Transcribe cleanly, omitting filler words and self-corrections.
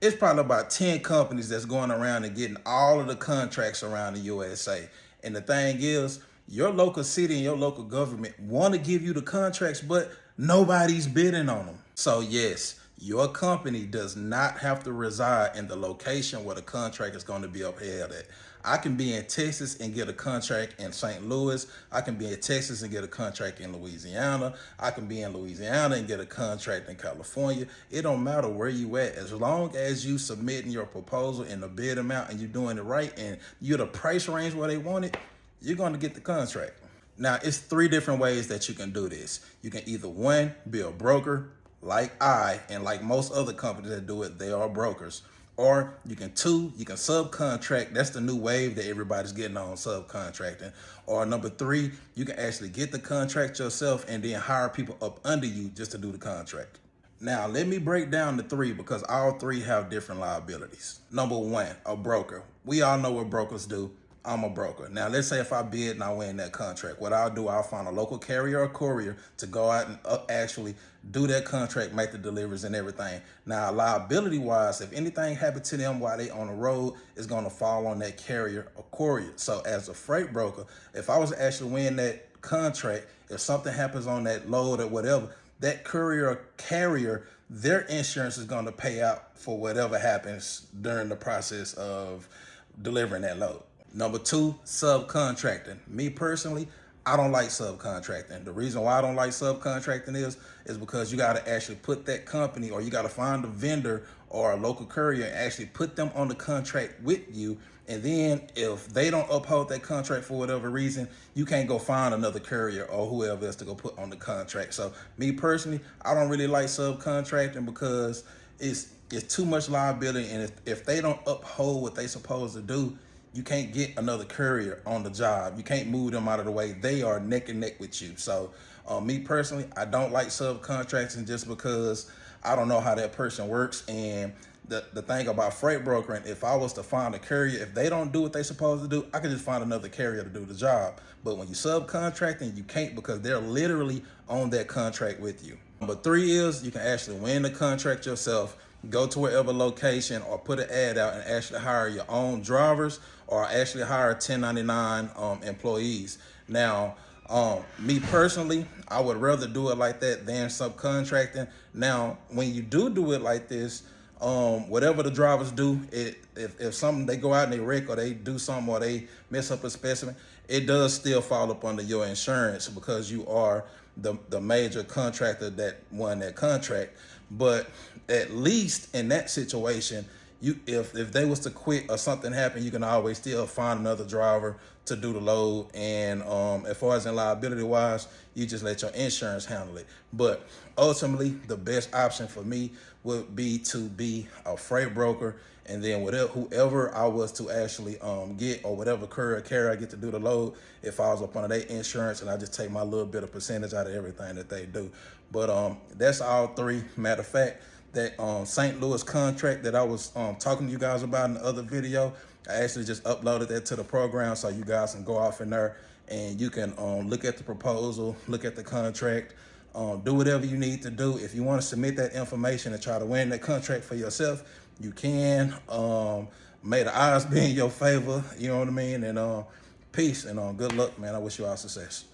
it's probably about 10 companies that's going around and getting all of the contracts around the USA. And the thing is, your local city and your local government want to give you the contracts, but nobody's bidding on them. So yes, your company does not have to reside in the location where the contract is going to be upheld at. I can be in Texas and get a contract in St. Louis. I can be in Texas and get a contract in Louisiana. I can be in Louisiana and get a contract in California. It don't matter where you at. As long as you submitting your proposal and the bid amount and you're doing it right and you're the price range where they want it, you're going to get the contract. Now, it's three different ways that you can do this. You can either, one, be a broker like I and like most other companies that do it, they are brokers. Or you can, two, you can subcontract. That's the new wave that everybody's getting on, subcontracting. Or number three, you can actually get the contract yourself and then hire people up under you just to do the contract. Now, let me break down the three because all three have different liabilities. Number one, a broker. We all know what brokers do. I'm a broker. Now, let's say if I bid and I win that contract, what I'll do, I'll find a local carrier or courier to go out and actually do that contract, make the deliveries and everything. Now, liability wise, if anything happened to them while they on the road, it's going to fall on that carrier or courier. So as a freight broker, if I was to actually win that contract, if something happens on that load or whatever, that courier or carrier, their insurance is going to pay out for whatever happens during the process of delivering that load. Number two, subcontracting. Me personally, I don't like subcontracting. The reason why I don't like subcontracting is because you got to actually put that company, or you got to find a vendor or a local courier and actually put them on the contract with you. And then if they don't uphold that contract for whatever reason, you can't go find another courier or whoever else to go put on the contract. So me personally, I don't really like subcontracting because it's too much liability. And if they don't uphold what they supposed to do, you can't get another courier on the job. You can't move them out of the way. They are neck and neck with you. So me personally, I don't like subcontracting just because I don't know how that person works. And the thing about freight brokering, if I was to find a courier, if they don't do what they supposed to do, I could just find another carrier to do the job. But when you subcontracting, you can't because they're literally on that contract with you. Number three is you can actually win the contract yourself, go to wherever location or put an ad out and actually hire your own drivers or actually hire 1099 employees. Now, me personally, I would rather do it like that than subcontracting. Now, when you do it like this, whatever the drivers do, if something they go out and they wreck or they do something or they mess up a specimen, it does still fall up under your insurance because you are the major contractor that won that contract. But at least in that situation, if they was to quit or something happened, you can always still find another driver to do the load. And as far as in liability wise, you just let your insurance handle it. But ultimately, the best option for me would be to be a freight broker, and then whoever I was to actually get, or whatever courier carrier I get to do the load, if I was up under their insurance, and I just take my little bit of percentage out of everything that they do. But that's all three. Matter of fact, that St. Louis contract that I was talking to you guys about in the other video, I actually just uploaded that to the program so you guys can go off in there and you can look at the proposal, look at the contract, do whatever you need to do. If you want to submit that information and try to win that contract for yourself, you can. May the odds be in your favor, you know what I mean? And peace and good luck, man. I wish you all success.